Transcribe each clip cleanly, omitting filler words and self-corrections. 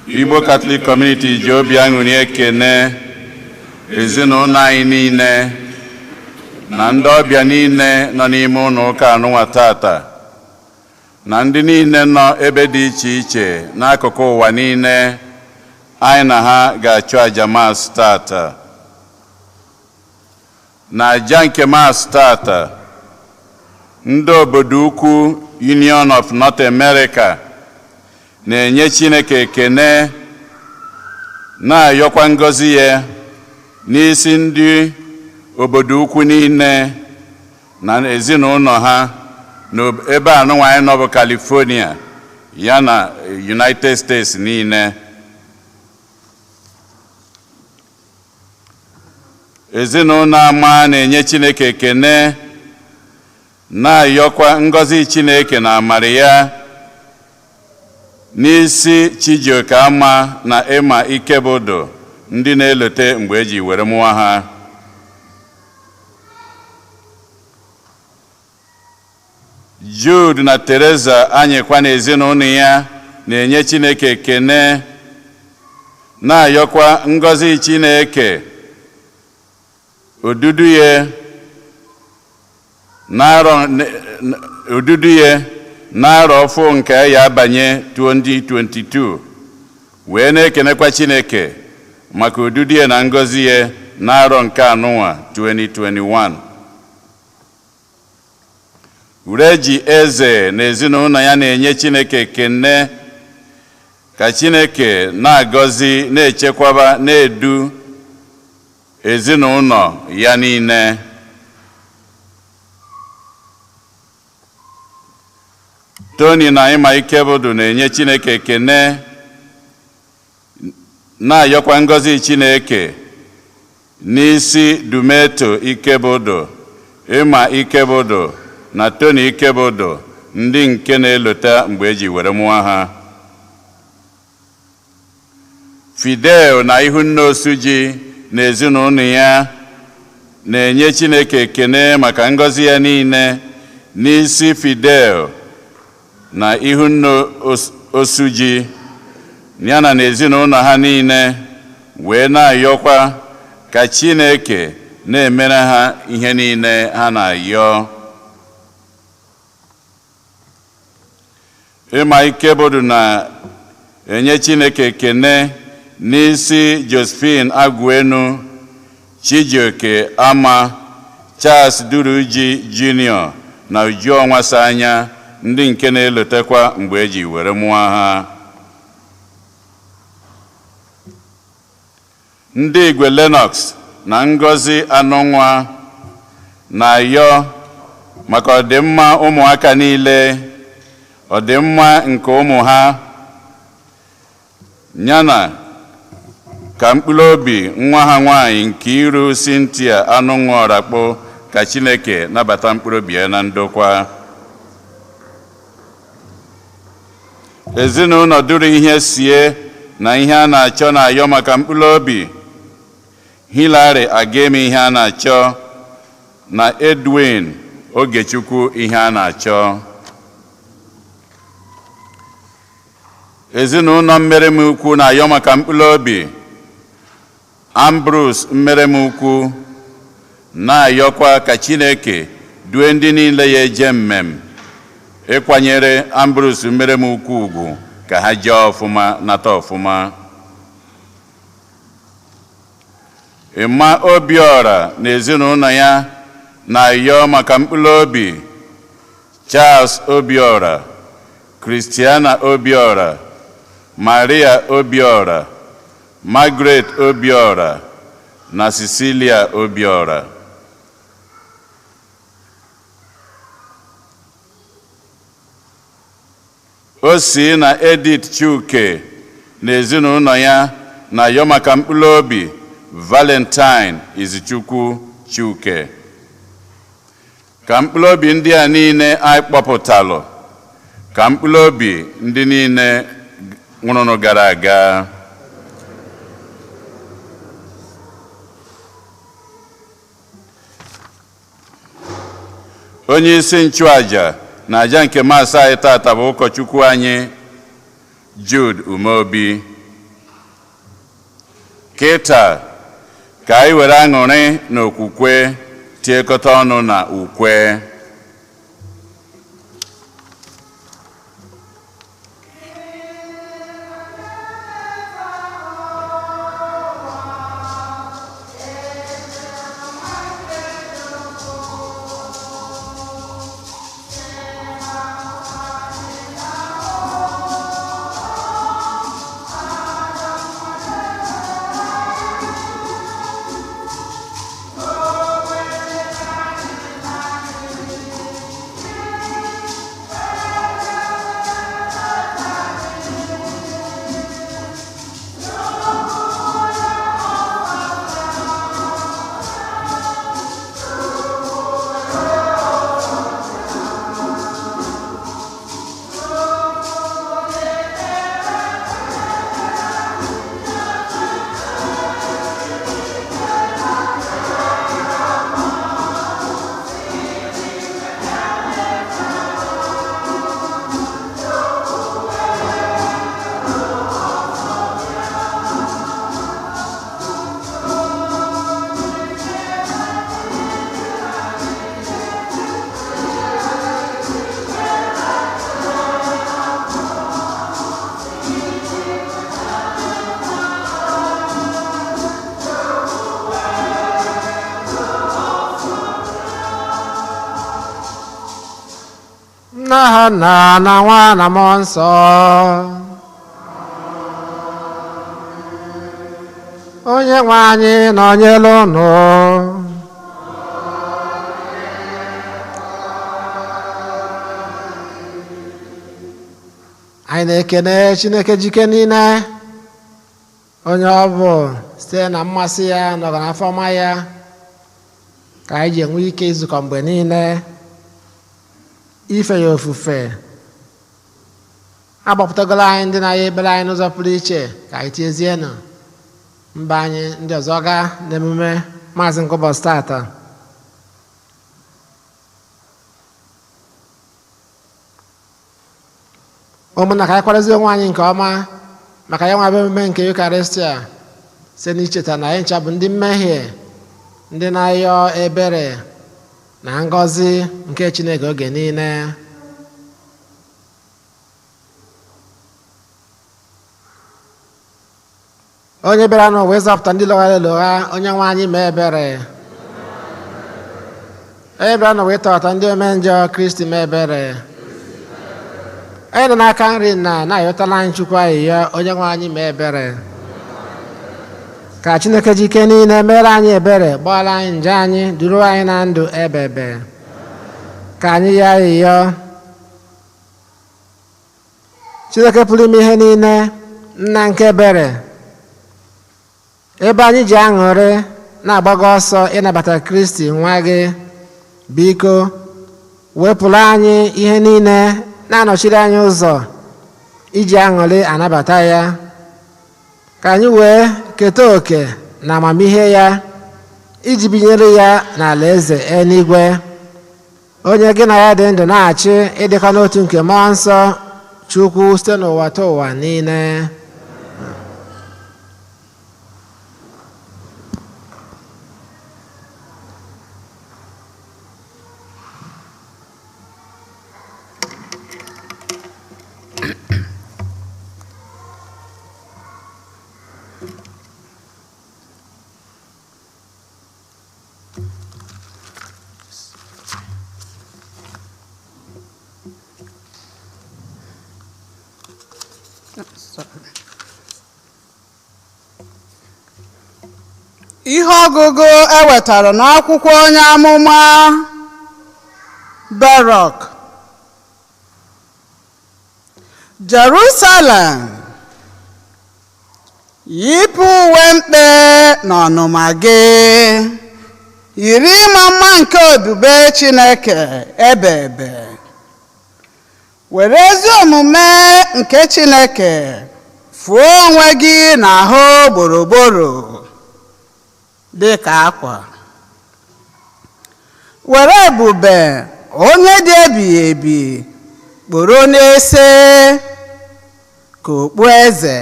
Igbo Catholic Community ji obi aṅụrị ekene ezinụlọ anyị niile na ndị ọbịa niile nọ n'ime ụlọ ụka anụnwa tata na ndị niile nọ ebe dị iche iche n'akụkụ ụwa niile anyị na ha ga-achụ aja Mass tata. Na aja nke Mass tata, ndị obodo ukwu Union of North America na-enye Chineke ekene na-ayọkwa ngọzi ya n'isi ndị obodo ukwu niile na ezinụlọ ha n'ebe anụnwa anyị nọ bụ California ya na United States niile. Ezinụlọ ama na-enye Chineke ekene na-ayọkwa ngọzi Chineke na amara ya n'isi Chijioke Ama na Emma Ikebodo ndị na-elote mgbe eji were mụọ ha. Jude na Teresa anyịkwa na ezinụlọ ya na-enye Chineke ekene na-ayọkwa ngọzi Chineke odudu ya n'arọ ọfụ nke ya abanye 2022 wee na-ekenekwa Chineke maka odudu ya na ngọzi ya n'arọ nke anụnwa 2021. Ureji Eze na ezinụlọ ya na-enye Chineke ekene ka Chineke na-agọzi na-echekwaba na-edu ezinụlọ ya niile. Tony na Emma Ikebodo na-enye Chineke ekene na-ayọkwa ngọzi Chineke n'isi Dumeto Ikebodo, Emma Ikebodo na Tony Ikebodo ndị nke na-elota mgbe eji were mụọ ha. Fidel na Ihunne Osuji na ezinụlọ ya na-enye Chineke ekene maka ngọzi ya niile n'isi Fidel na Ihunne Osuji ya na ezinụlọ ha niile wee na-ayọkwa ka Chineke na-emere ha ihe niile ha na-ayọ. Emma Ikebodo na-enye Chineke ekene n'isi Josephine Agwenu, Chijioke Ama, Charles Duruji Jr. na Ujuonwa Sanya ndị nke na-elotekwa mgbe eji were mụọ ha. Ndị Igwe Lennox na Ngozi Anụnwa na-ayọ maka ọdịmma ụmụaka niile, ọdịmma nke ụmụ ha, yana ka mkpụrụ obi nwa ha nwanyị nke iru Cynthia Anụnwa Ọrakpọ ka Chineke nabata mkpụrụ obi ya na ndokwa. Ezinụlọ duru ihe sie na ihe a na-achọ na-ayọ maka mkpụrụ obi Hilary Ageme ihe a na-achọ na Edwin Ogechukwu ihe a na-achọ. Ezinụlọ Mmeremukwu na-ayọ maka mkpụrụ obi Ambrose Mmeremukwu na-ayọkwa ka Chineke due ndị niile ya eje mmem ịkwanyere Ambrose Mmeremukwu ugwu ka ha jee ọfụma nata ọfụma. Emma Obiora na ezinụlọ ya na-ayọ maka mkpụrụ obi Charles Obiora, Christiana Obiora, Maria Obiora, Margaret Obiora na Cecilia Obiora. Osi na Edith Chuke na ezinụlọ ya na-ayọ maka mkpụrụ obi Valentine Izichukwu Chuke. Ka mkpụrụ obi ndị a niile anyị kpọpụtalụ ka mkpụrụ obi ndị niile nwụrụ gara aga. Onye isi nchụaja na aja nke maasị anyị tata bụ ụkọchukwu anyị Jude Umeobi. Kịta ka anyị were aṅụrị na okwukwe tiekọta ọnụ na ukwe. Nna na Nwa na Mmụọ Nsọ. Onye nwe anyị nọnyere unu. Anyị na-ekene Chineke jike niile, onye ọ bụ site na mmasị ya na ọganafọ ọma ya ka anyị ji enwe ike izukọ mgbe niile ife ya ofufe. Agbapụtagoro anyị ndị na-aya ebere anyị n'ụzọ pụrụ iche ka anyị tiezienụ mba anyị ndị ọzọ gaa n'emume maazị nke ụbọchị tata. ụmụnna ka anyị kwarezi onwe anyị nke ọma maka ya nwa bụ emume nke Eucharistia site n'icheta na anyị ncha bụ ndị mmehie, ndị na-ayọ ebere na ngọzi nke Chineke oge niile. Onye bịara n'ụwa ịzọpụta ndị lọghara elogha, onye nwe anyị mee ebere. Onye bịara n'ụwa ịtọghata ndị ome njọ, Kristi mee ebere. Onye nọ n'aka nri na-ayọtala anyị Chukwu ayịyọ, onye nwe anyị mee ebere. Ka Chineke jike niile mere anyị ebere, gbaghara anyị njọ anyị, duru anyị na ndụ ebebe. Ka anyị ya ayịyọ. Chineke pụrụ ime ihe niile, nna nke ebere, ebe anyị ji aṅụrị na-agbago ọsọ ịnabata Kristi nwa gị, biko wepụrụ anyị ihe niile na-anọchiri anyị ụzọ iji aṅụrị anabata ya, ka anyị wee keta oke na amamihe ya iji binyere ya n'ala eze eluigwe, onye gị na ya dị ndụ na-achị ịdịkọ n'otu nke Mmụọ Nsọ Chukwu site n'ụwa ta ụwa niile. Ihe ọgụgụ ewetara n'akwụkwọ onye amụma Baruk. Jerusalem, yipụ uwe mkpe na ọnụma gị, yiri ịma mma nke ebube Chineke ebe ebe, were ezi omume nke Chineke fụọ onwe gị n'ahụ gburugburu dị ka akwa, were ebube onye dị ebighị ebi kporo n'ese ka okpueze,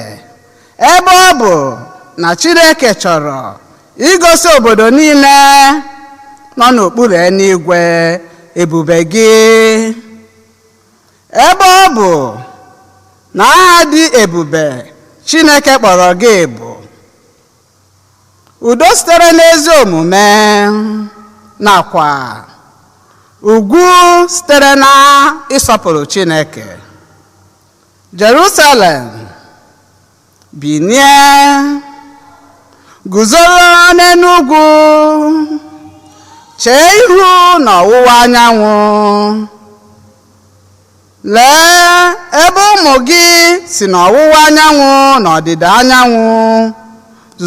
ebe ọ bụ na Chineke chọrọ igosi obodo niile nọ n'okpuru eluigwe ebube gị, ebe ọ bụ na aha dị ebube Chineke kpọrọ gị bụ udo sitere n'ezi omume nakwa ugwu sitere na ịsọpụrụ Chineke. Jerusalem, binie, guzoro n'elu ugwu, chee ihu n'ọwụwa anyanwụ. Lee ebe ụmụ gị si n'ọwụwa anyanwụ na ọdịda anyanwụ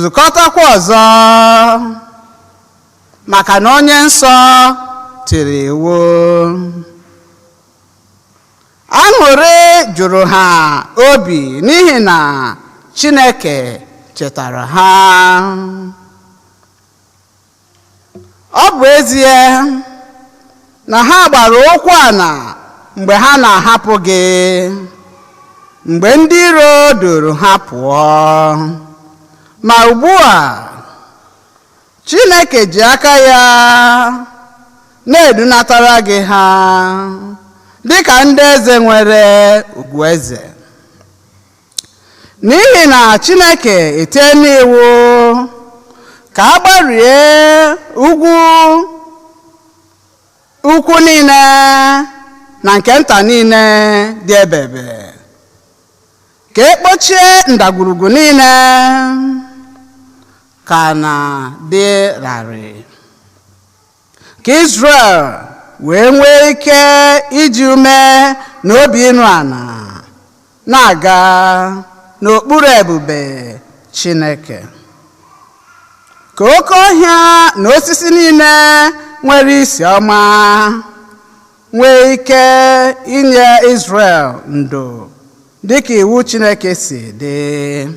zukọtakwa ọzọ, maka na onye nsọ tiri iwu. Aṅụrị juru ha obi n'ihi na Chineke chetara ha. Ọ bụ ezie na ha gbara ụkwụ ala mgbe ha na-ahapụ gị, mgbe ndị iro duru ha pụọ, ma ugbu a Chineke ji aka ya na-edunatara gị ha dịka ndị eze nwere ugwu eze. N'ihi na Chineke etiela iwu ka a gbarie ugwu ukwu niile na nke nta niile dị ebebe, ka ekpochie ndagwurugwu niile ka na dị larịị, ka Israel wee nwee ike iji ume na obi ịnụ ana na-aga n'okpuru ebube Chineke, ka oke ọhịa na osisi niile nwere isi ọma nwee ike inye Israel ndo dịka iwu Chineke si dị,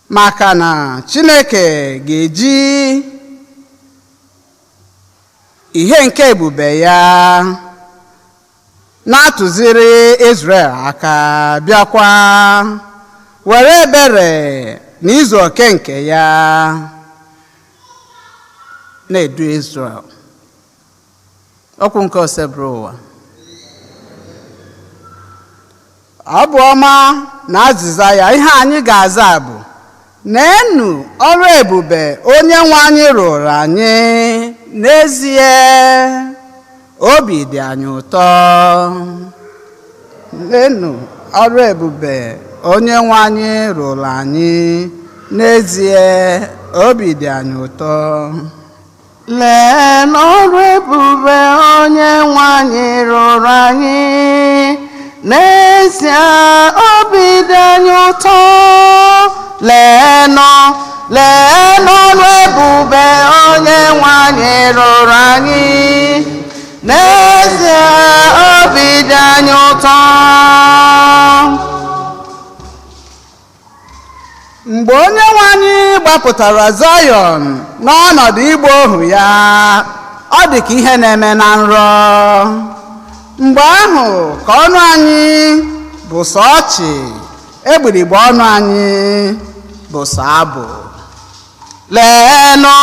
maka na Chineke ga-eji ihe nke ebube ya na-atụziri Israel aka, bịakwa were ebere na izu oke nke ya na-edu Israel. Okwu nke oseburu ụwa. Abụ ọma na azịza ya ihe anyị ga-aza bụ, "Nenu ọrụ ebube onye nwe anyị rụrụ anyị, n'ezie obi dị anyị ụtọ." Nenu ọrụ ebube onye nwe anyị rụrụ anyị, n'ezie obi dị anyị ụtọ. Lee n'ọrụ ebube onye nwe anyị rụrụ anyị, n'ezie obi dị anyị ụtọ. Lee n'ọrụ ebube onye nwe anyị rụrụ anyị, n'ezie obi dị anyị ụtọ. Mgbe onye nwe anyị gbapụtara Zayọn n'ọnọdụ igbu ohu ya, ọ dị ka ihe na-eme na nrọ. Mgbe ahụ ka ọnụ anyị bụ sọ ọchị, egbugbere ọnụ anyị bụ sọ abụ. Leenụ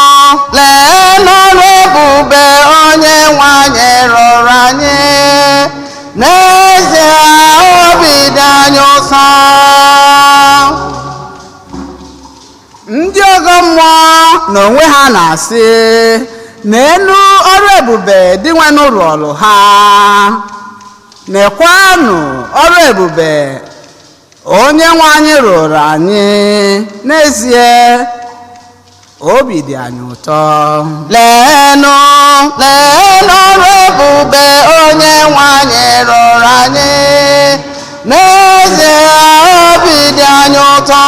ọrụ ebube onye nwe anyị rụrụ anyị, n'ezie obi dị anyị ụtọ. Ndị ọgọ mmụọ n'onwe ha na-asị, "N'elu ọrụ ebube dị nwenụ rụọrụ ha, nekwanụ ọrụ ebube onye nwe anyị rụrụ anyị, n'ezie obi dị anyị ụtọ." Leenụ ọrụ ebube onye nwe anyị rụrụ anyị, n'ezie obi dị anyị ụtọ.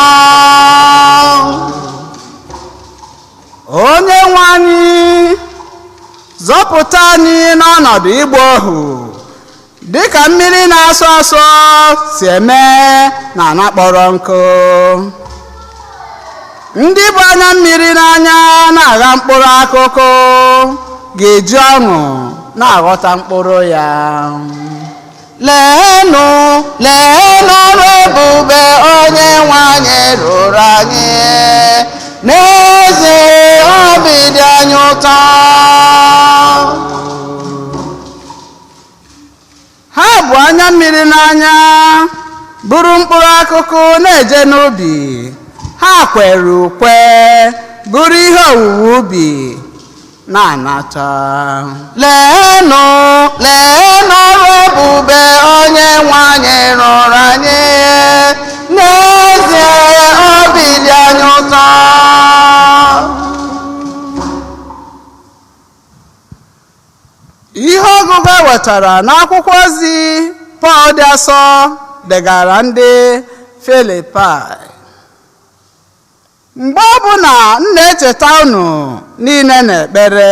Onye nwe anyị zọpụta anyị n'ọnọdụ igbu ohu, dịka mmiri na-asọ asọ si eme na ana kpọrọ nkụ. Ndị bụ anya mmiri n'anya na-agha mkpụrụ akụkụ ga-eji ọṅụ na-aghọta mkpụrụ ya. Leenụ ọrụ ebube onye nwe anyị rụrụ anyị, n'ezie obi dị anyị ụtọ. Ha bụ anya mmiri n'anya, buru mkpụrụ akụkụ na-eje n'ubi. Ha kwere ukwe, buru ihe owuwe ubi na-anata. Leenụ ọrụ ebube onye nwe anyị rụrụ anyị, n'ezie obi dị anyị ụtọ. Ihe ọgụgụ ewetara n'akwụkwọ ozi Pọl dị asọ degara ndị Filipaị. Mgbe ọbụla m na-echeta unu niile n'ekpere,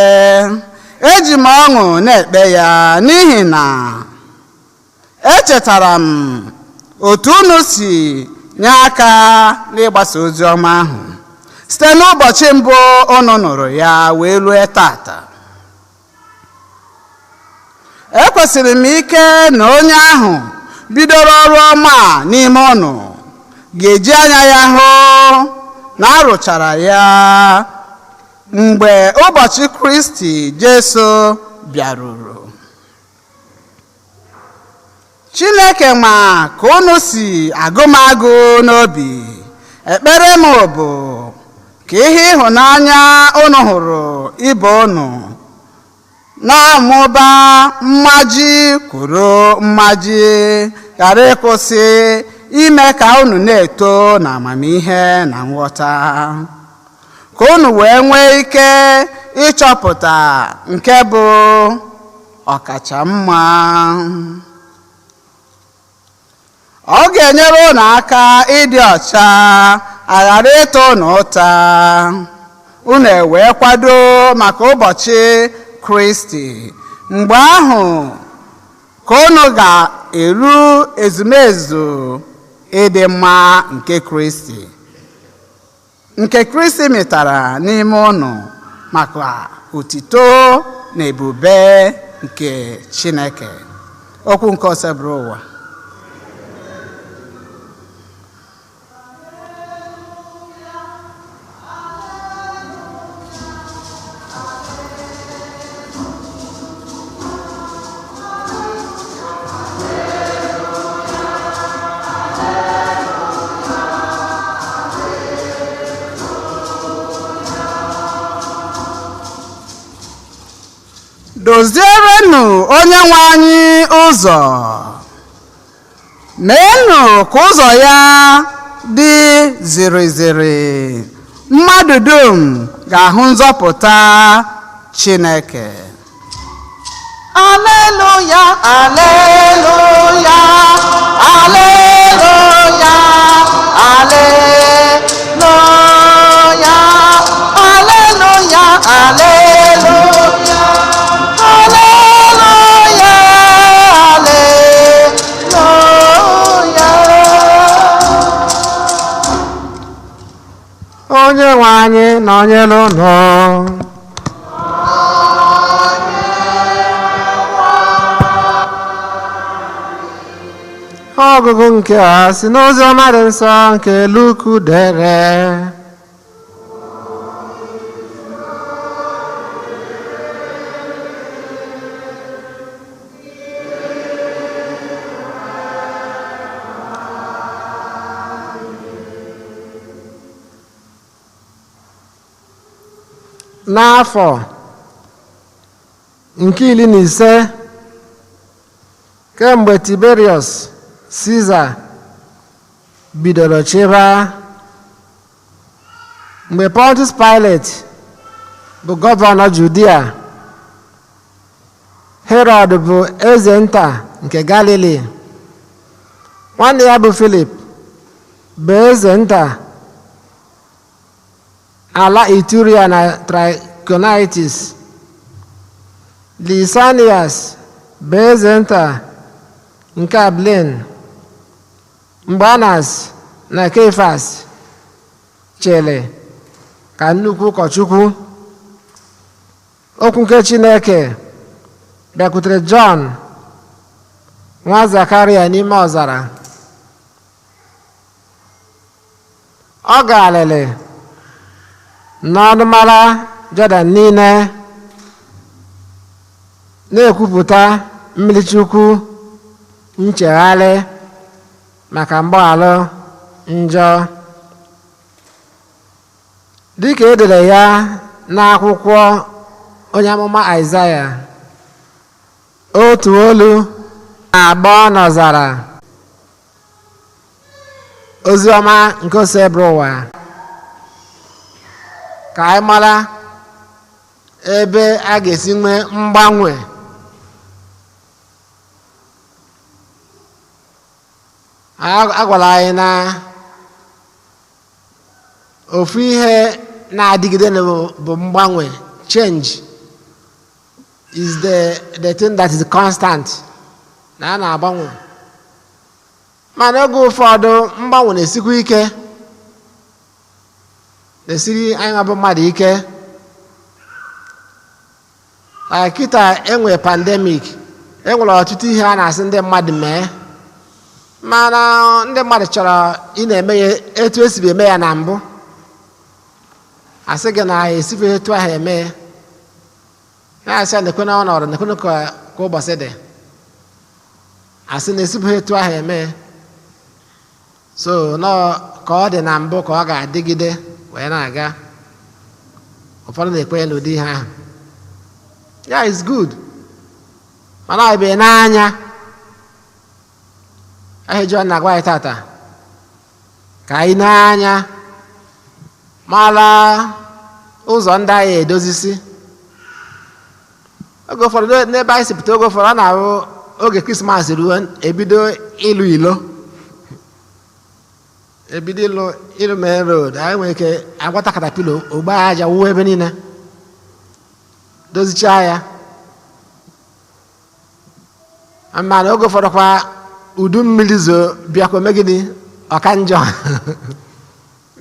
eji m ọṅụ na-ekpe ya, n'ihi na echetara m otu unu si nye aka n'ịgbasa ozi ọma ahụ site n'ụbọchị mbụ unu nụrụ ya wee rue tata. Ekwesịrị m ike na onye ahụ bidoro ọrụ ọma n'ime unu ga-eji anya ya hụ na arụchara ya mgbe ụbọchị Kristi Jesu bịaruru. Chineke ma ka unu si agụmagụ n'obi. Ekpere m bụ ka ihe ịhụnanya unu hụrụ ibe unu na-amụba mmaji kwuru mmaji, ghara ịkwụsị ime ka unu na-eto n'amamihe na nghọta, ka unu wee nwee ike ịchọpụta nke bụ ọkacha mma. Ọ ga-enyere unu aka ịdị ọcha, aghara ịta unu ụta, unu ewee kwado maka ụbọchị Kristi, mgbe ahụ ka unu ga-eru ezumezu ịdị mma nke Kristi mịtara n'ime unu maka otito na ebube nke Chineke. Okwu nke oseburu ụwa. Dozierenụ onye nwe anyị ụzọ, meenụ ka ụzọ ya dị ziri ziri. Mmadụ dum ga-ahụ nzọpụta Chineke. Aleluya, aleluya, aleluya, aleluya, aleluya, aleluya. Onye nwe anyị nọnyere unu. Ọgụgụ nke a si n'ozi ọma dị nsọ nke Luku dere. N'afọ nke 15 kemgbe Tiberius Caesar bidoro chịba, mgbe Pontius Pilate bụ gọvanọ Judea, Herod bụ eze nta nke Galili, nwanne ya bụ Philip bụ eze nta ala Ituria na Trachonitis, Lysanias bụ eze nta nke Abilene, mgbe Anas na Kefas chere ka nnukwu ụkọchukwu. Okwu nke Chineke bịakwutere Jọn nwa Zakaria n'ime ọzara. Ọ ga-alịlị n'ọnụmara Jọdan niile na-ekwupụta mmiri Chukwu nchegharị maka mgbaghara njọ, dịka e dere ya n'akwụkwọ onye amụma Aịzaya. Otu olu na-agba n'ọzara, ozi ọma nke ose bụrụ ụwa, ka anyị mara ebe a ga-esi nwee mgbanwe a gwara anyị na ofu ihe na-adịgide bụ mgbanwe. Change is the thing that is constant, na a na-agbanwe. Mana oge ụfọdụ mgbanwe na-esikwa ike, na-esiri anyị nwa bụ mmadụ ike. Kịta enwe pandemic, enwere ọtụtụ ihe a na-asị ndị mmadụ mee, mana ndị mmadụ chọrọ ị na-eme ya etu esibe eme ya na mbụ. Asị gị na esife etu ahụ eme ya, na-asị ya nekwe na ọnọdụ, nekwe ka ụbọchị dị, asị na esife etu ahụ eme ya. So nọ ka ọ dị na mbụ ka ọ ga-adịgide wee na-aga. Ụfọdụ na-ekwe ya n'ụdị ihe ahụ. Yeah, it's good. Mana ọ bụ n'anya ahụ Jọn na-agwa anyị tata ka anyị n'anya mara ụzọ ndị anyị edozisi. Oge ụfọdụ n'ebe anyị si pụta, oge ụfọdụ ọ na-ahụ oge Krismas ruo ebido ịlụ ilo, ebido ịlụ main road. Anyị nwere ike agwata katapilo ogbe aja wuo ebe niile, dozichaa ya. Mana oge ụfọdụ kwa udu mmiri bịakwa mee gịnị? Ọka njọ.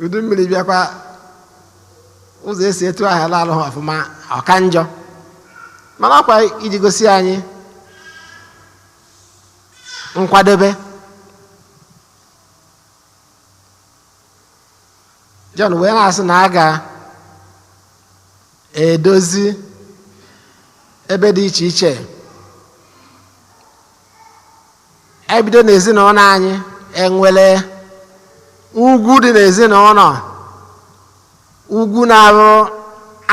Udu mmiri bịakwa, ụzọ esi etu ahụ lalụ ha ọfụma ọka njọ. Mana ọkwa iji gosi anyị nkwadobe. Jọn wee na-asị na a ga-edozi ebe dị iche iche. Ebido n'ezinụlọ anyị enwere ugwu dị n'ezinụlọ, ugwu na-arụ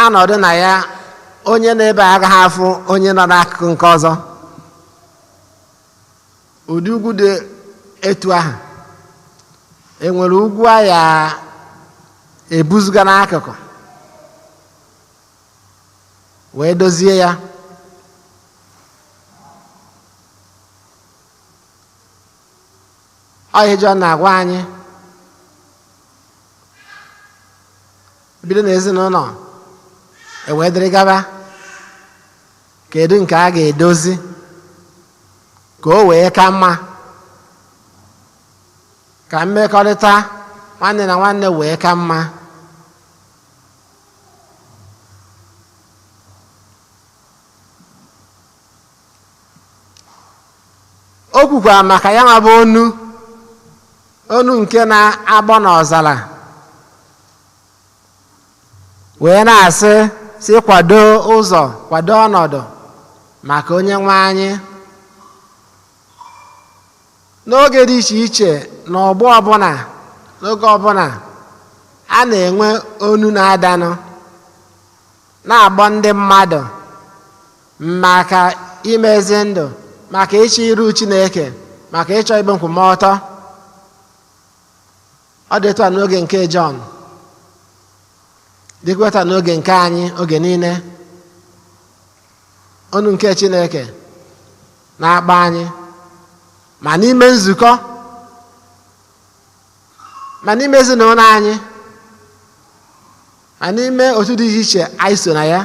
anọdụ na ya onye na-ebe agaghị afụ onye nọ n'akụkụ nke ọzọ. Ụdị ugwu dị etu ahụ enwere ugwu a ya ebuzuga n'akụkụ wee dozie ya. Ọ ihe Jọn na-agwa anyị, bido n'ezinụlọ ewee dịrị gaba, kedu nke a ga-edozi ka o wee ka mma, ka mmekọrịta nwanne na nwanne wee ka mma. O kwukwara maka ya nwa bụ onu nke na-agbọ n'ọzara, wee na-asị si kwado ụzọ, kwado ọnọdụ maka onye nwe anyị. N'oge dị iche iche n'ọgbọ ọbụla, n'oge ọbụla a na-enwe onu na-adanụ na-agbọ ndị mmadụ maka imezi ndụ, maka ịchọ iru Chineke, maka ịchọ ibe nkwụmọtọ. Ọ dị etu a n'oge nke Jọn, dịkwa etu a n'oge nke anyị oge niile. Onu nke Chineke na-akpọ anyị, ma n'ime nzukọ, ma n'ime ezinụlọ anyị, ma n'ime otu dị iche iche anyị so na ya.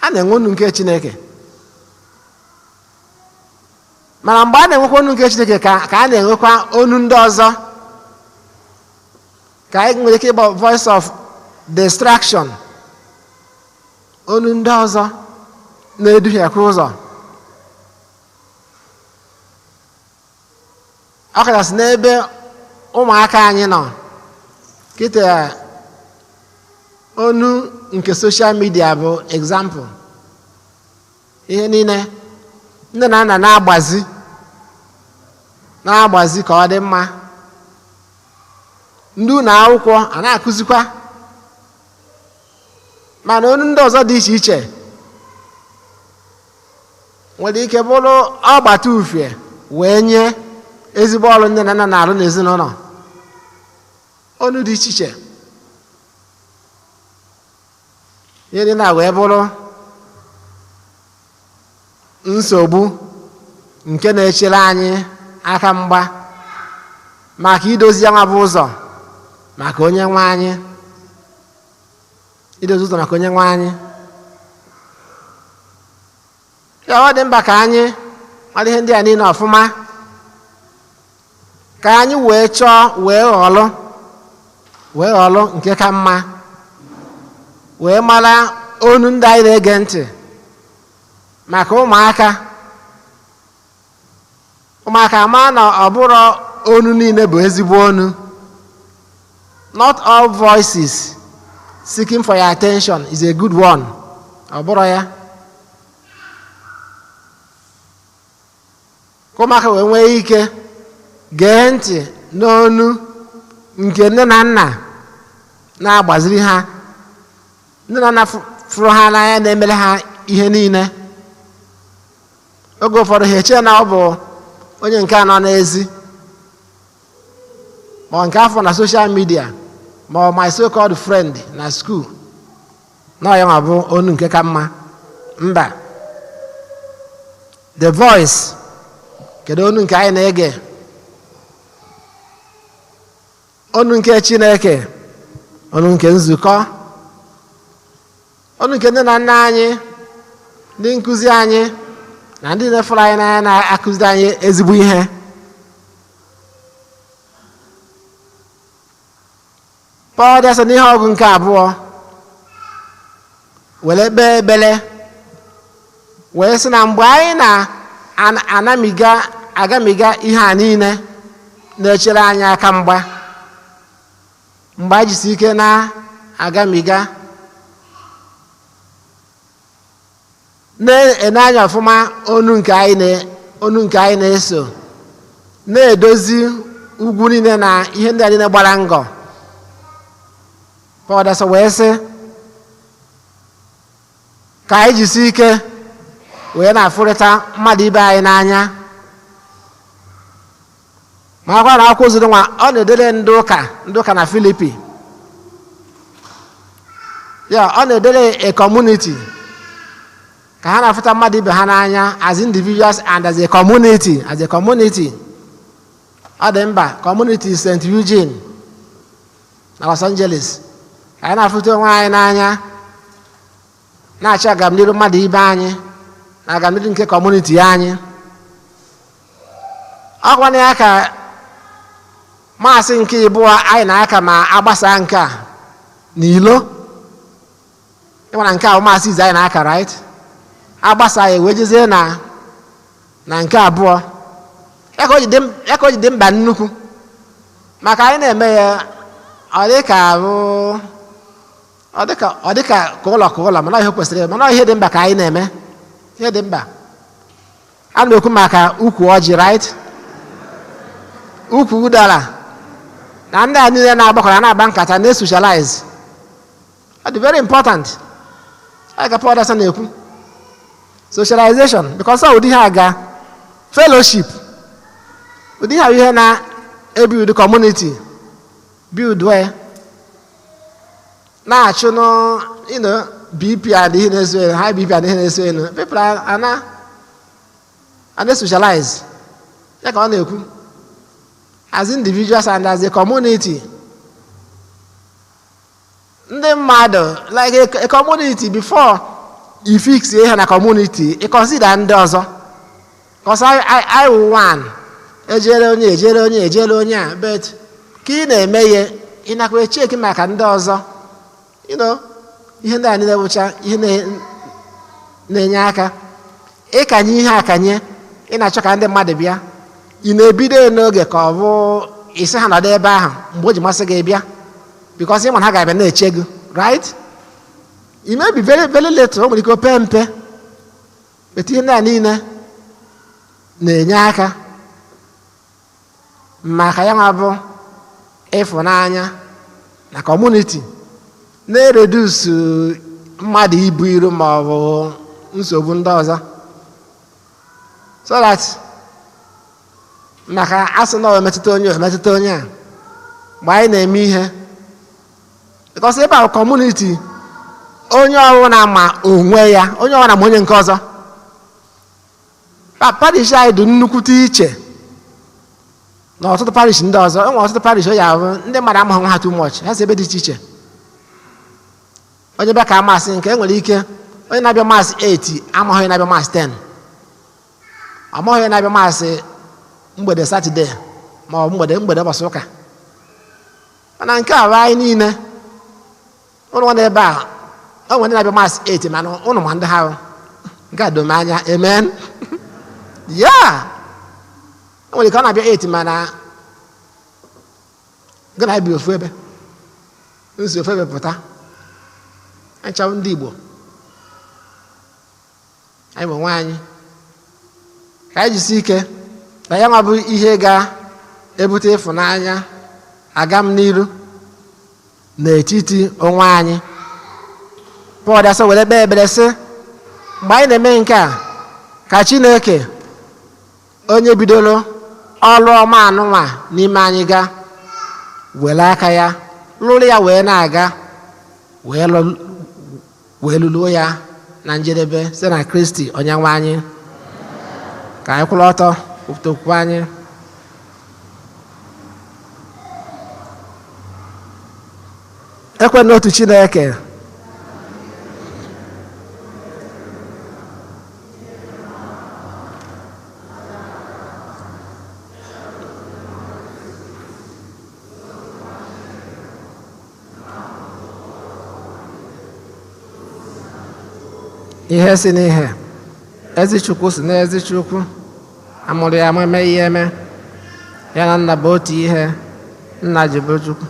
A na-enwe onu nke Chineke. Mana mgbe a na-enwekwa onu nke Chineke ka a na-enwekwa onu ndị ọzọ, ka anyị nwere ike ịgba voice of distraction, onu ndị ọzọ na-eduhiekwa ụzọ. ọkachasị n'ebe ụmụaka anyị nọ kịta. Onu nke soshal midia bụ egzampụl. Ihe niile nne na nna na-agbazi ka ọ dị mma. Ndị ụlọ akwụkwọ a na-akụzikwa, mana onu ndị ọzọ dị iche iche nwere ike bụrụ ọgbata ufie wee nye ezigbo ọrụ nne na nna na-arụ n'ezinụlọ. Onu dị iche iche ihe dị na wee bụrụ nsogbu nke na-echere anyị aka mgba maka idozi ya nwa bụ ụzọ maka onye nwe anyị. Idozi ụzọ maka onye nwe anyị. Ya ọ dị mkpa ka anyị mara ihe ndị a niile ọfụma, ka anyị wee chọọ wee ghọlụ nke ka mma, wee mara onu ndị anyị na-ege ntị maka ụmụaka. Ụmụaka ama na ọ bụrụ onu niile bụ ezigbo onu. Not all voices seeking for your attention is a good one. Ọ bụrụ ya. Ka ụmụaka wee nwee ike gee ntị n'onu nke nne na nna na-agbaziri ha, nne na nna fụrụ ha n'anya na-emere ha ihe niile. Oge ụfọdụ ha eche na ọ bụ onye nke a nọ n'ezi, ma ọ nke afọ na soshal midia, ma ọ my so called friend na school, na ọ ya ma bụ onu nke ka mma. Mba, the voice, kedu onu nke anyị na-ege? Onu nke Chineke, onu nke nzukọ, onu nke nne na nna anyị, ndị nkụzi anyị na ndị na-efere anyị n'anya na-akụziri anyị ezigbo ihe. Pọl dese n'ihe ọgụ nke abụọ were kpee ekpere wee sị na mgbe anyị na-agamiga ihe a niile na-echere anyị aka mgba, mgbe anyị jisi ike na-agamiga, na-ene anya ọfụma onu nke anyị na-eso, na-edozi ugwu niile na ihe ndị a niile gbara ngọ. Pọl dese wee sị ka anyị jisi ike wee na-afụrịta mmadụ ibe anyị n'anya. Ma akwa na akwụkwọ ozi nwa ọ na-edere ndị ụka na Filipi. Ya ọ na-edere a community ka ha na-afụta mmadụ ibe ha n'anya as individuals and as a community. Ọ dị mba community St. Eugene na Los Angeles, ka anyị na-afụta onwe anyị n'anya, na-achọ agamniru mmadụ ibe anyị na agamniru nke community anyị. Ọkwana ya ka maasị nke ịbụọ anyị na-aka ma agbasa nke a n'ilo. Ịma na nke a bụ maasị izi anyị na-aka, right? Agbasa ya wee jezie na nke abụọ. Ya ka o ji dị mba nnukwu maka anyị na-eme ya ọ dịka ka ụlọ mana ihe kwesịrị, mana ihe dị mkpa ka anyị na-eme. Ihe dị mkpa. A na-ekwu maka ukwu ọjị, right? Ukwu udara na ndị a niile na-agbakọrọ na-agba nkata na-socialize. Ọ dị very important. Ọ ka Paul Dasa na-ekwu socialization, because ụdị ha aga fellowship, ụdị ha ihe na-ebuild community, build wee na-achụ BP and ihe na-eso elu, high BP and ihe na-eso elu. People are socialize. Ya ka ọ na-ekwu as individuals and as a community. Ndị mmadụ, like a community, before you fix ihe na community, you consider ndị ọzọ. Because I will one. Ejere onye a, but ka ị na-eme ihe, ị nakwa cheki maka ndị ọzọ. Ihe ndị a niile bụcha ihe na-enye aka. Ịkanye ihe akanye, ị na-achọ ka ndị mmadụ bịa. ị na-ebido n'oge ka ọ bụ isi ha nọdụ ebe ahụ mgbe o ji masị gị bịa because ịma ha ga-abịa na-eche gị, right? Ị may be very very late, o nwere ike ope mpe, etinye ndị a niile na-enye aka maka ya nwa bụ ịfụnanya na kọmuniti, na-ereduce mmadụ ibu iru ma ọ bụ nsogbu ndị ọzọ, so that maka asị na emetụta onye a mgbe anyị na-eme ihe, because ebe ahụ kọmuniti onye ọbụla ma onwe ya, onye ọbụla ma onye nke ọzọ. Parish anyị dị nnukwute iche na ọtụtụ parish ndị ọzọ. Enwere ọtụtụ parish o ya ahụ ndị mmadụ amaghị nwa ha too much, ha si ebe dị iche iche. Onye bịa ka amasị nke enwere ike onye na-abịa maasị 8 amaghị onye na-abịa maasị 10, amaghị onye na-abịa maasị mgbede Satọde ma ọ bụ mgbede ụbọchị ụka. Mana nke a bụ anyị niile ụlọ nọ ebe a, o nwere ndị na-abịa maasị 8 mana ụnụ ma ndị ha ahụ nke a doo m anya, amen. Ya o nwere ike ọ na-abịa 8 mana gị na-abịa ofu ebe, nsi ofu ebe pụta. Anyị ndị Igbo, anyị bụ nwe anyị, ka anyị jisi ike na ya nwa bụ ihe ga-ebute ịfụnanya aga m n'iru n'etiti onwe anyị. Pọl asọ were kpee ekpere sị, mgbe anyị na-eme nke a, ka Chineke onye bidoro ọrụ ọma anụnwa n'ime anyị ga were aka ya lụrụ ya wee na-aga wee lụluo ya na njedebe site na Kristi onye nwe anyị. Ka anyị kwụrụ ọtọ kwupụta okwukwe anyị. Ekwe n'otu Chineke, ihe si n'ihe, ezi Chukwu si n'ezi Chukwu, amụrụ ya eme ihe eme, ya na Nna bụ otu ihe, Nna ji bụ Chukwu,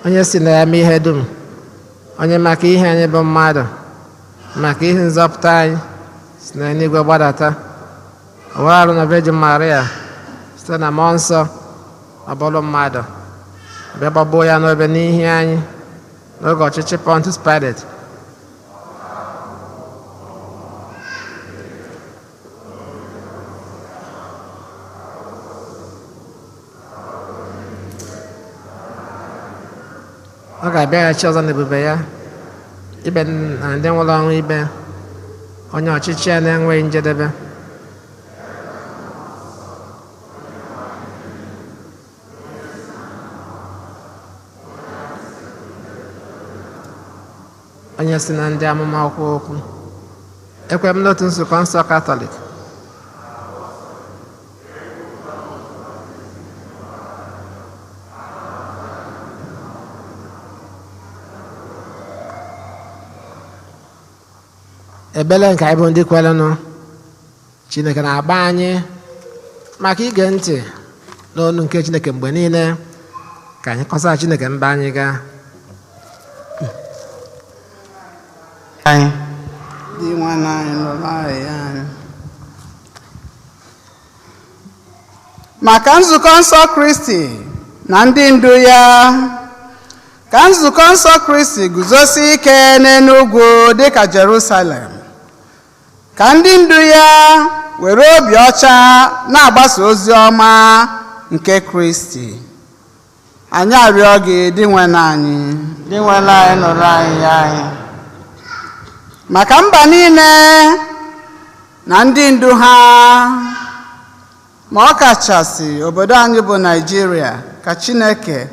onye si na ya mee ihe dum, onye maka ihe anyị bụ mmadụ, maka ihe nzọpụta anyị si n'eluigwe gbadata, o wee arụ na Virgin Maria site na mmụọ nsọ, ọ bụrụ mmadụ, bịa gbagbuo ya n'obe n'ihi anyị n'oge ọchịchị Pontius Pilate. Ọ ga-abịaghachi ọzọ n'ebube ya, ibe na ndị nwụrụ ọnwụ ibe, onye ọchịchị ya na-enweghị njedebe. Onye si na ndị amụma okwu. Ekwe m n'otu nzukọ nsọ Katọlik, ebele nke anyị bụ ndị kwelenụ, Chineke na-agba anyị maka ige ntị n'onu nke Chineke mgbe niile, ka anyị kọsara Chineke mba anyị gaa. Dị nwanne anyị n'ụlọ anyị. Maka nzukọ nsọ Kristi na ndị ndu ya, ka nzukọ nsọ Kristi guzosi ike n'elu ugwu dịka Jerusalem, ka ndị ndu ya were obi ọcha na-agbasa ozi ọma nke Kristi. Anyị arịọ gị, dị nwanne anyị nụrụ anyị. Maka mba niile na ndị ndu ha, ma ọ kachasị obodo anyị bụ Naịjirịa, ka Chineke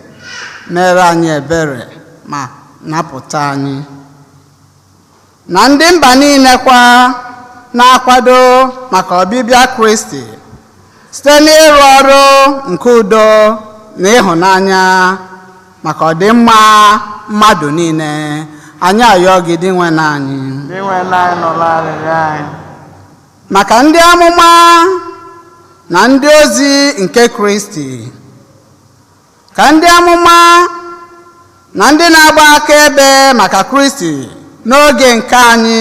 mere anyị ebere ma napụta anyị. Na ndị mba niile kwa na-akwado maka ọbịbịa Kristi site n'ịrụ ọrụ nke udo na ịhụnanya maka ọdịmma mmadụ niile. Anyị ayọ gị, dị nwanne anyị nụrụ arịrịọ anyị. Maka ndị amụma na ndị ozi nke Kristi, ka ndị amụma na ndị na-agba akaebe maka Kristi n'oge nke anyị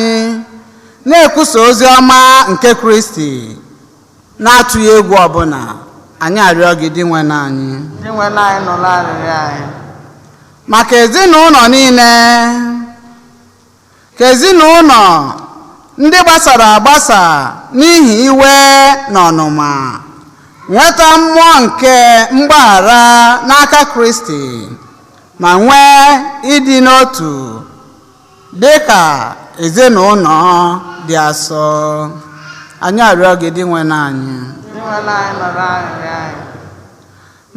na-ekwusa ozi ọma nke Kristi na-atụghị egwu ọbụla. Anyị arịọ gị dị nwe anyị nụrụ arịrịọ anyị. Maka ezinụlọ niile, ka ezinụlọ ndị gbasara agbasa n'ihi iwe na ọnụma nweta mmụọ nke mgbaghara n'aka Kristi ma nwee ịdị n'otu dị ka ezinụlọ dị asọ. Anyị arịọ gị dị nwe anyị.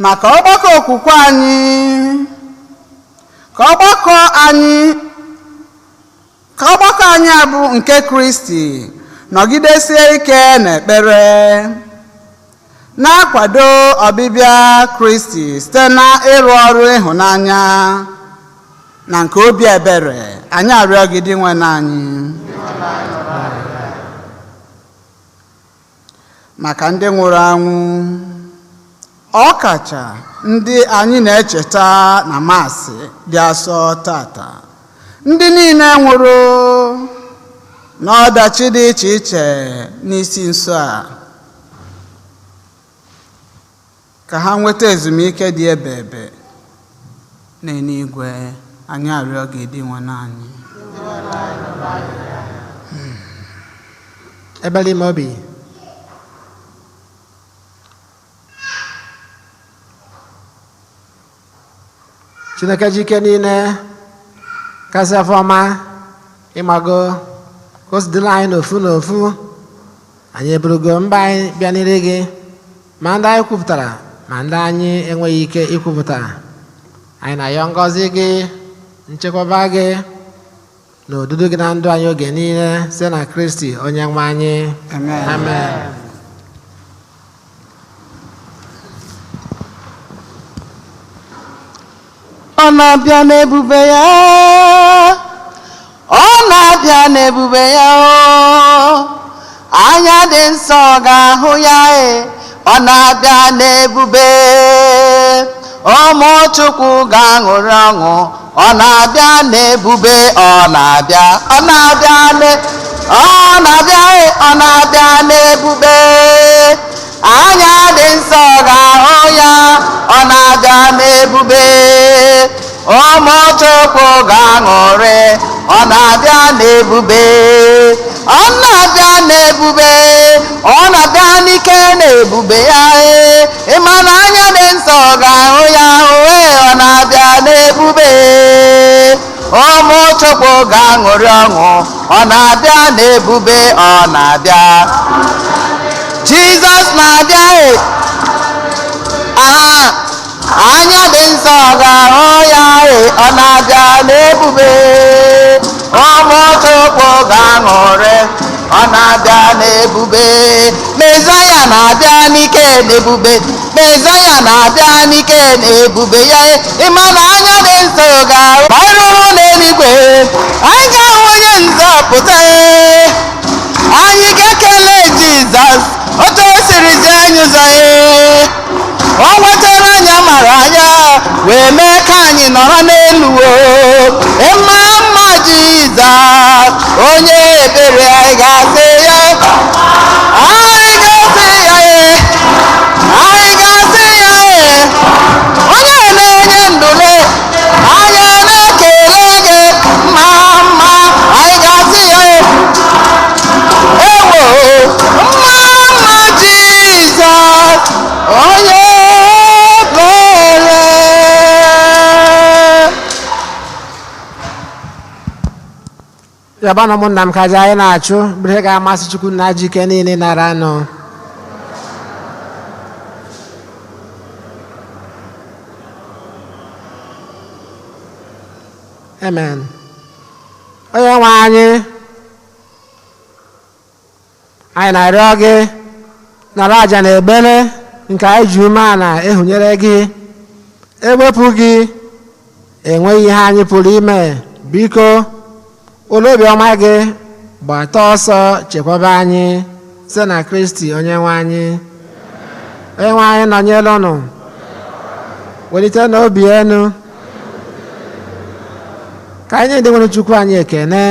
Maka ọgbakọ okwukwe anyị, ka ọgbakọ anyị abụ nke Kristi nọgidesie ike n'ekpere, na-akwado ọbịbịa Kristi site na ịrụ ọrụ ịhụnanya na nke obi ebere. Anyị arịọ gị dị nwe anyị. Maka ndị nwụrụ anwụ, ọkacha ndị anyị na-echeta na Maasị dị asọ tata, ndị niile nwụrụ n'ọdachi dị iche iche n'isi nso a, ka ha nweta ezumike dị ebe n'eluigwe. Anyị arịọ gị dị nwe anyị. Ebere ime obi. Chineke jike niile kasị afọ ọma ịmago ka o si dịla anyị n'ofu n'ofu. Anyị eburugo mba anyị bịa n'ire gị, ma ndị anyị kwupụtara ma ndị anyị enweghị ike ikwupụta. Anyị na-ayọ ngọzi gị, nchekwaba gị na odudu gị na ndụ anyị oge niile site na Kristi onye nwe anyị. Amen. Amen. Ọ na-abịa n'ebube ya, ọ na-abịa n'ebube ya, anya dị nsọ ga-ahụ ya. Ọ na-abịa n'ebube, ụmụ Chukwu ga-aṅụrị ọṅụ. Ọ na-abịa n'ebube, ọ na-abịa n'ebube, anya dị nsọ ga-ahụ ya. Ọ na-abịa n'ebube, ụmụ Chukwu ga-aṅụrị. Ọ na-abịa n'ebube, ọ na-abịa n'ebube, ọ na-abịa n'ike n'ebube ya. Ịma na anya dị nsọ ga-ahụ ya. Ọ na-abịa n'ebube, ụmụ Chukwu ga-aṅụrị ọṅụ. Ọ na-abịa n'ebube, ọ na-abịa. Jizọs na-abịa. Anya dị nsọ ga-ahụ ya. Ọ na-abịa n'ebube, ụmụ Chukwu ga-aṅụrị. Ọ na-abịa n'ebube, Mesaya na-abịa n'ike n'ebube, Mesaya na-abịa n'ike n'ebube ya. Ịma na anya dị nsọ ga-ahụ ọrụ n'eluigwe. Anyị ga-ahụ onye nzọpụta. Anyị ga-ekele Jizọs otu o siri zi anyị ụzọ ya. O nwetara anyị amara anya, wee mee ka anyị nọrọ n'elu. Ịma mma Jizọs onye ebere, anyị ga-asị ya, anyị ga-asị ya, anyị ga-asị ya, onye na-enye ndụle. Anyị na-ekele gị mma mma, anyị ga-asị ya, ewo mma mma Jizọs onye ebere. Yabana ụmụnna m ka aja anyị na-achụ bụrụ ihe ga-amasị Chukwu na ajọ ike niile nara anụ. Amen. Onye nwe anyị na-arịọ gị nara aja na ekpere nke anyị ji umeala ehunyere gị. Ewepụ gị enweghị ihe anyị pụrụ ime. Biko obiọma gị gbata ọsọ chekwaba anyị site na Kristi onye nwe anyị. onye nwe anyị nọnyere unu welite n'obi enu ka anyị ndị nwere Chukwu anyị ekene.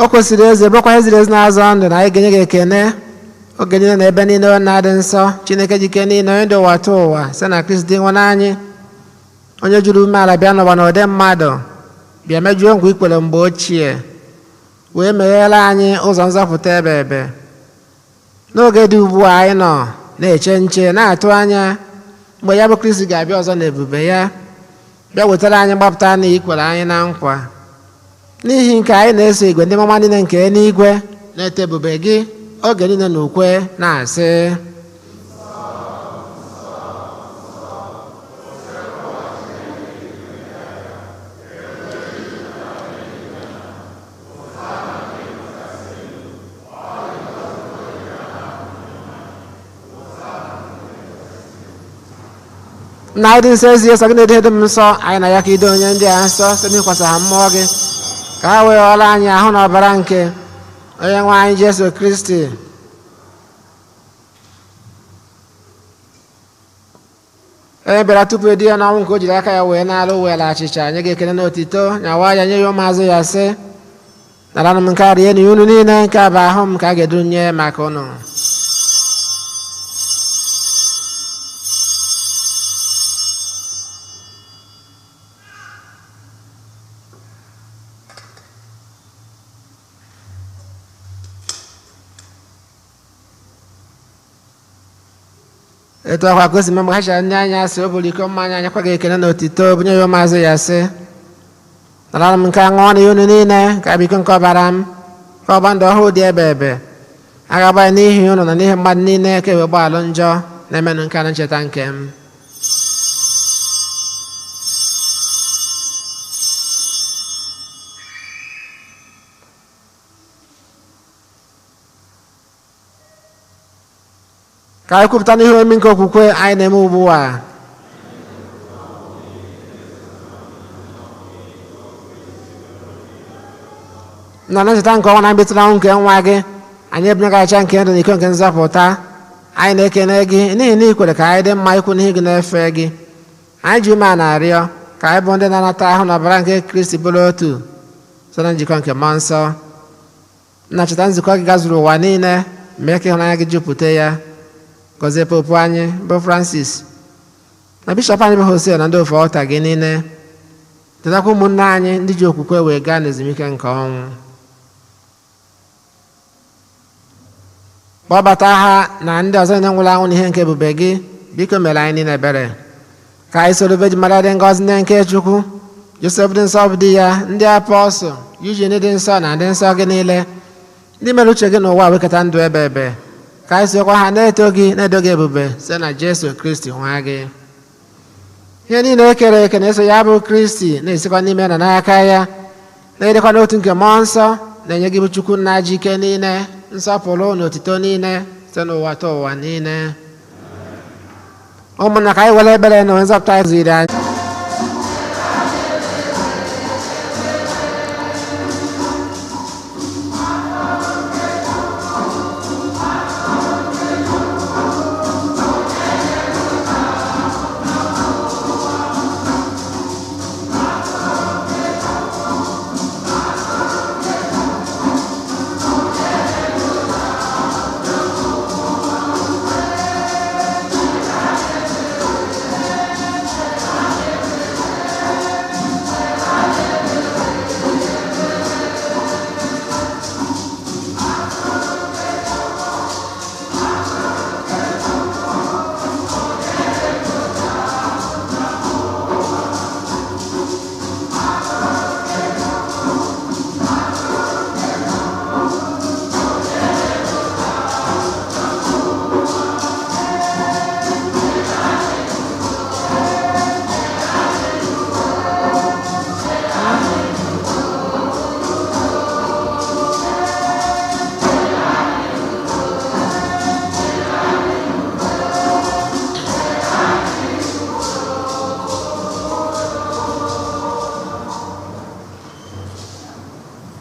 O kwesịrị eze bụrụkwa eziri ezi na-azọ ndụ na anyị ga-enye gị ekene oge niile na ebe niile ọ na-adị nsọ. Chineke jike niile onye dị ụwa tụ ụwa site na Kristi nwe anyị, onye juru umeala bịa n'ụwa n'ụdị mmadụ, bịa mejuo ngwa ikwere mgbe ochie, wee meghere anyị ụzọ nzọpụta ebe ebe. N'oge dị ugbu a anyị nọ na-eche nche na-atụ anya mgbe ya bụ Kristi ga-abịa ọzọ n'ebube ya, bịa wetara anyị mgbapụta na ikwere anyị na nkwa. N'ihi nke anyị na-eso igwe ndị mama niile nke eluigwe na-eto ebube gị oge niile na ukwe na-asị, na ịdị nsọ ezi nsọ gị na-edo m nsọ, anyị na ya ka ido onye ndị a nsọ site n'ikwasị ha mmụọ gị, ka ha wee ọla anyị ahụ na ọbara nke onye nwe anyị Jesu Kristi. Onye bịara tupu edi ya n'ọnwụ nke o jiri aka ya wee na-alụ were achịcha nye gị ekele na otito, nyawa ya nye ya ụmụazụ ya sị, naranụ m nke a rie n'ihe unu niile, nke a bụ ahụ m ka a ga-edunye maka unu. Etu akwa ka o si mee mgbe ha chara ndị anya sị o buru iko mmanya anyakwa gị ekele na otito bunye ya ụmụazụ ya sị, naranụ m nke a ṅụọ n'ihe unu niile, nke a bụ iko nke ọbara m, ka ọgba ndụ ọhụụ dị ebe ebe a ga-agba ya n'ihi unu na n'ihi mmadụ niile ka ewee gbaalụ njọ na-emenụ nke a na ncheta nke m. Ka anyị kwupụta n'ihe omimi nke okwukwe anyị na-eme ugbu a. Na ncheta nke ọnwa na mbetụla ọnwụ nke nwa gị, anyị ebunyeghachicha nke ndụ na iko nke nzọpụta. Anyị na-ekene gị n'ihi na ikwere ka anyị dị mma ikwu n'ihi gị na-efe gị. Anyị ji ume a na-arịọ ka anyị bụ ndị na-anata ahụ na ọbara nke Kristi bụrụ otu so na njikọ nke mmụọ nsọ. Na cheta nzukọ gị gazuru ụwa niile, mee ka ịhụnanya gị jupụta ya. Gọzie popu anyị bụ Francis na bishọp anyị bụ Hosea na ndị ofe ọta gị niile. Tetakwa ụmụnne anyị ndị ji okwukwe wee gaa n'ezumike nke ọnwụ. Kpọbata ha na ndị ọzọ na-enwụla anwụ n'ihe nke ebube gị, biko mere anyị niile ebere. Ka anyị soro Virgin Maria dị ngọzi nne nke Chukwu, Josef dị nsọ bụ di ya, ndị apọstụl, Eugene dị nsọ na ndị nsọ gị niile, ndị mere uche gị n'ụwa wekọta ndụ ebe ebe. Ka anyị sokwa ha na-eto gị na-edo gị ebube site na Jesu Kristi nwa gị. Ihe niile ekere eke na-eso ya bụ Kristi na-esikwa n'ime na n'aka ya, na-edekwa n'otu nke mmụọ nsọ, na-enye gị bụ Chukwu nna ji ike niile, nsọpụrụ na otito niile site n'ụwa ta ụwa niile. Ụmụnna, ka anyị were ebere na nzọpụta anyị ziri anyị.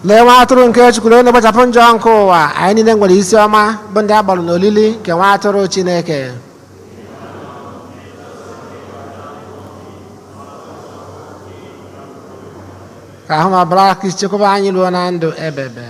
lee nwa atụrụ nke chukwuru onye gbachapụ njọ nke ụwa, anyị niile nwere isi ọma bụ ndị a gbara n'olili nke nwa atụrụ Chineke. ka ahụ ma ọbara Kristi chekwaba anyị ruo na ndụ ebebe.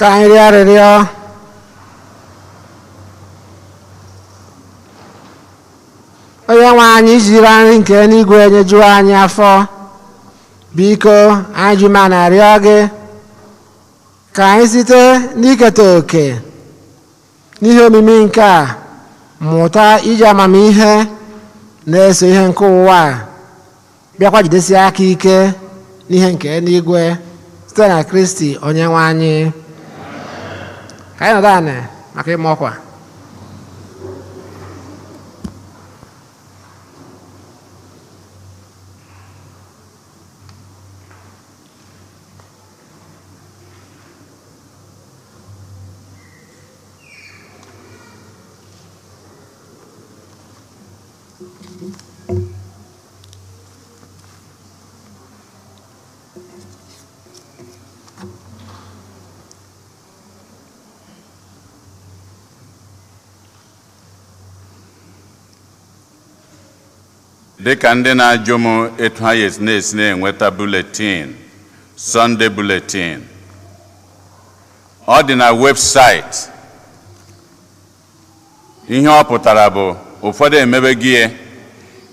Ka anyị rịọ arịrịọ. Onye nwe anyị jiri nri nke eluigwe nyejuo anyị afọ. Biko anyị ji ma na-arịọ gị ka anyị site n'iketa oke n'ihe omimi nke a mụta iji amamihe na-eso ihe nke ụwa a bịakwa jidesie aka ike n'ihe nke eluigwe site na Kristi onye nwe anyị. Ka anyị nọdụ anị maka ịma ọkwa. Dịka ndị na-ajụ m etu ha na-esi na-enweta bulletin, Sunday bulletin, ọ dị na webụsaịtị. Ihe ọ pụtara bụ ụfọdụ emebe gị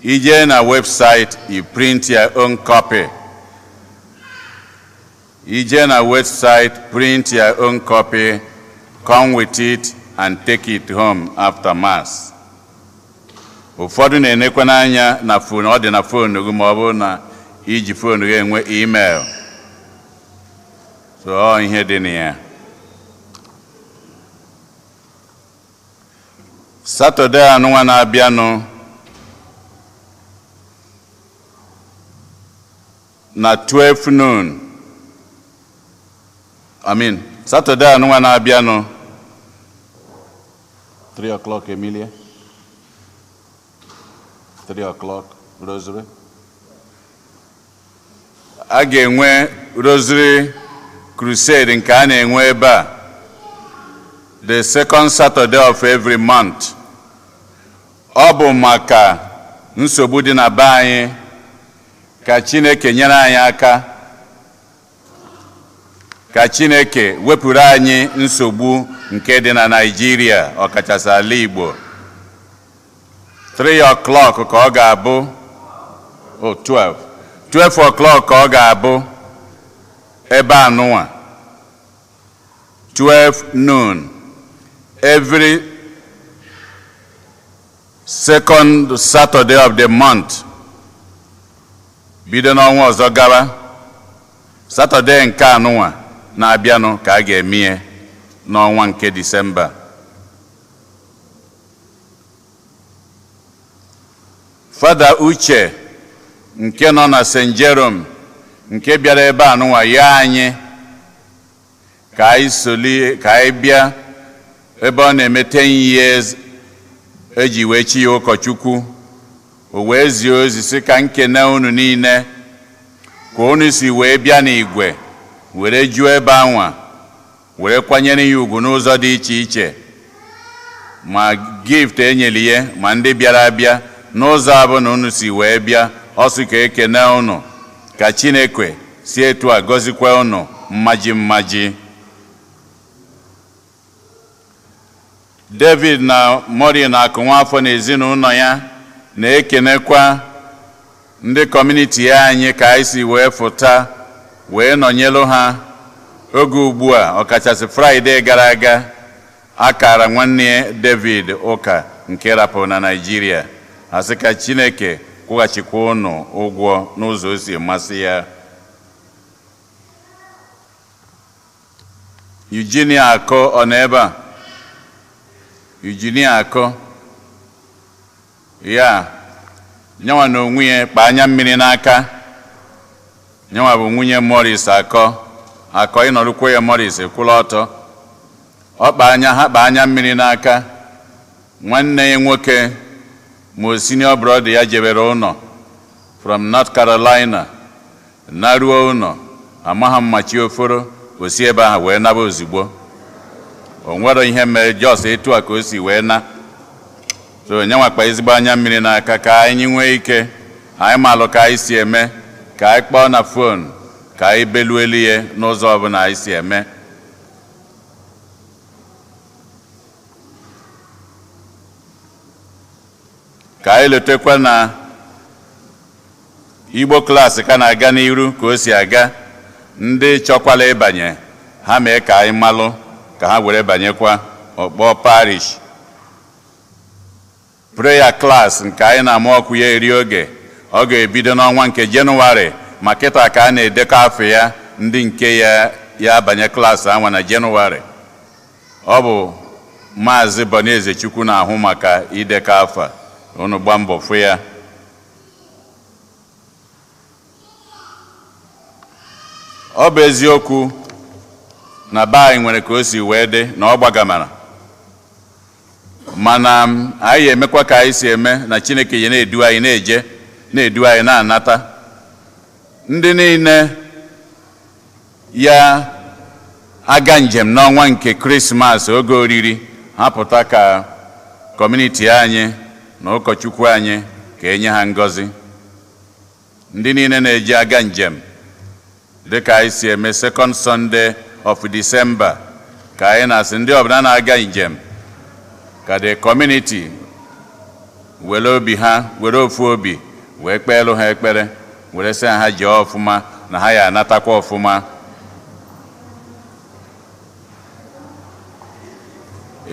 ije na webụsaịtị, you print your own copy. Ije na webụsaịtị, print your own copy, come with it and take it home after mass. Ụfọdụ na-enekwa n'anya na fon, ọ dị na fon gị ma ọ bụrụ na iji fon gị enwe email. So ọ ihe dị na ya. Saturday anụnwa na-abịanụ na 12 noon. Saturday anụnwa na-abịanụ 3 o'clock, Emilia. 3 o'clock, Rosary. A ga-enwe Rosary Crusade nke a na-enwe ebe a the second Saturday of every month. Ọ bụ maka nsogbu dị na be anyị ka Chineke nyere anyị aka, ka Chineke wepụrụ anyị nsogbu nke dị na Nigeria, ọkachasị ala Igbo. 3 o'clock ka ọ ga-abụ, 12 o'clock ka ọ ga-abụ ebe anụnwa, 12 noon, every second Saturday of the month. Bido n'ọnwa ọzọ gaba, Saturday nke anụnwa na-abịanụ ka a ga-emie n'ọnwa nke Disemba. Fada Uche nke nọ na St. Jerome nke bịara ebe anụnwa ya anyị ka anyị bịa ebe ọ na-eme 10 years eji wee chi ya ụkọchukwu. O wee zie ozi sị ka nkene unu niile ka unu si wee bịa n'igwe were juo ebe anwa were kwanyere ya ugwu n'ụzọ dị iche iche, ma gift enyeli ya ma ndị bịara abịa n'ụzọ abụ na unu si wee bịa. Ọ sị ka ekene unu, ka Chineke si etu a gọzikwa unu mmaji mmaji. David na Mori na Akụnwafọ na ezinụlọ ya na-ekenekwa ndị kọmuniti ya anyị ka anyị si wee fụta wee nọnyelu ha oge ugbu a, ọkachasị Fraịde gara aga akara nwanne David ụka nke rapụ na Nigeria. Asị ka Chineke kwụghachikwa unu ụgwọ n'ụzọ o si masị ya. Eugenia Akọ ọ nọ ebe a? Eugenia Akọ ya nyanwa na onwe ya kpa anya mmiri n'aka. Nyanwa bụ nwunye Morris Akọ. Akọ ịnọrụkwa ya Morris kwụla ọtọ. Ọ kpa anya mmiri n'aka. Nwanne ya nwoke ma senior brother ya jebere ụnọ from North Carolina, naruo ụnọ amaha mmachi oforo, osi ebe ahụ wee naba ozugbo. O nwere ihe mere, jos etu a ka o si wee na. So nyanwa kpa ezigbo anya mmiri n'aka ka anyị nwee ike anyị malụ ka anyị si eme, ka anyị kpọọ na fon, ka anyị beluelu ya n'ụzọ ọbụla anyị si eme. ka anyị letekwa na Igbo klaasị ka na-aga n'iru ka o si aga. Ndị chọkwala ịbanye ha mee ka anyị malụ ka ha were banyekwa Okpor Parish prayer class nke anyị na-amụ ọkụ ya eri oge. Ọ ga-ebido n'ọnwa nke Jenụwarị ma kịta ka a na-edekọ afọ ya ndị nke ya abanye klaasị anwa na Jenụwarị. Ọ bụ Maazị Boneze Chukwu na-ahụ maka idekọ afọ. Unu gba mbọ fụ ya. Ọ bụ eziokwu na be anyị nwere ka o si wee dị na ọ gbagamara, mana anyị emekwa ka anyị si eme na Chineke ya na-edu anyị na-edu anyị na-anata. Ndị niile ya aga njem n'ọnwa nke Krismas oge oriri ha pụta ka kọmuniti anyị na ụkọchukwu anyị ka enye ha ngọzi. Ndị niile na-eji aga njem dịka anyị si eme second Sunday of December ka anyị na-asị ndị ọbụla na-aga njem ka the community were obi ha were ofu obi wee kpeelu ha ekpere were sị ha jee ọfụma na ha ya anatakwa ọfụma.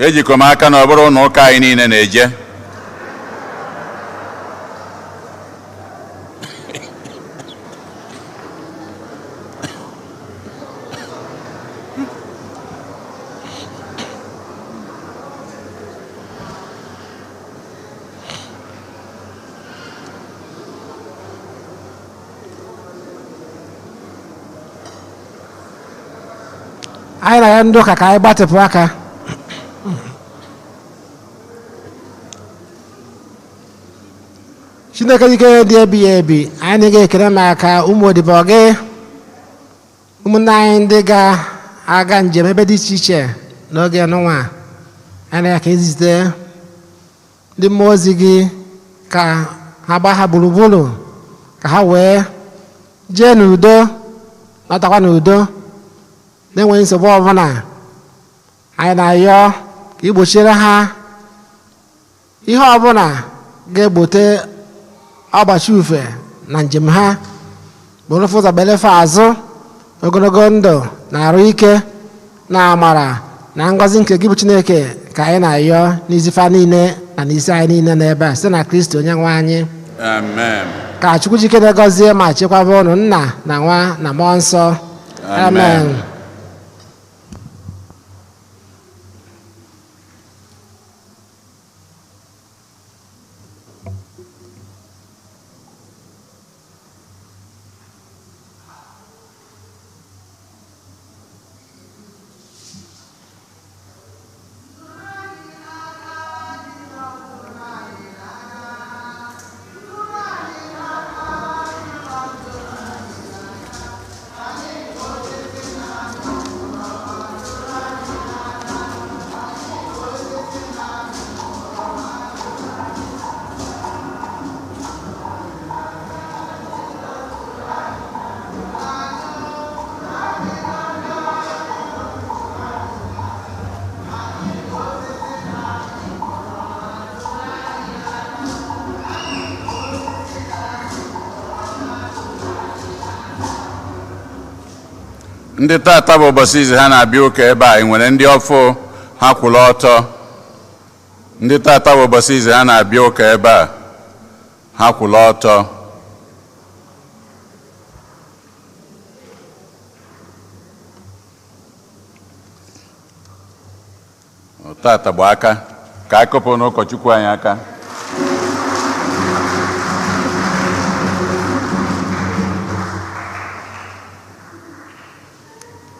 Ejikọ m aka na ọ bụrụ na ụka anyị niile na-eje anyị na ya ndị ụka ka anyị gbatịpụ aka. Chineke dike dị ebighị ebi, anyị na-ege ekele maka ụmụ odibo gị, ụmụnne anyị ndị ga-aga njem ebe dị iche iche n'oge n'ụwa. Anyị na ya ka ezite ndị mmụọ ozi gị ka ha gbaa ha gburugburu ka ha wee jee n'udo lọtakwa n'udo na-enweghị nsogbu ọbụla. Anyị na-ayọ ka igbochiere ha ihe ọbụla ga-egbote ọgbachi ufe na njem ha, bụrụfụ ụzọ belefe azụ, ogologo ndụ na arụ ike na amara na ngọzi nke gị bụ Chineke ka anyị na-ayọ n'izifa niile na n'isi anyị niile n'ebe a site na Kristi onye nwe anyị. Amen. Ka Chukwu jikere gọzie ma chekwaba unu Nna na Nwa na Mmụọ Nsọ. Amen. Ndị tata bụ ụbọchị izi ha na-abịa ụka ebe a. Nwere ndị ọfụ ha kwụrụ ọtọ. Ndị tata bụ ụbọchị izi ha na-abịa ụka ebe a ha kwụrụ ọtọ. Tata bụ aka ka akụpụ n'ụkọchukwu anyị aka.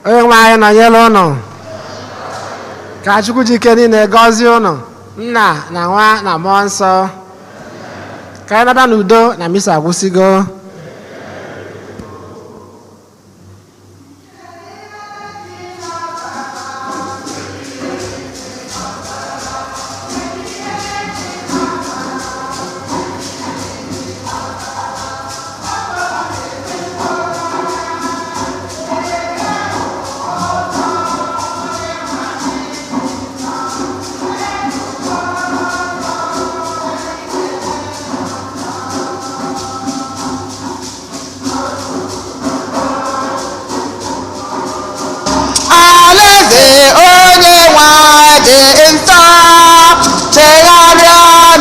Onye nwe anyị nọnyere unu. Ka Chukwu jike niile gọzie unu Nna na Nwa na Mmụọ Nsọ. Ka anyị naba n'udo na misa agwụsịgo.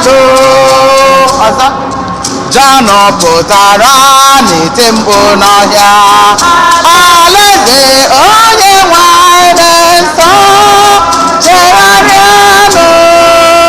azụ ọzọ Jọn pụtara n'ite mkpu n'ọhịa alaeze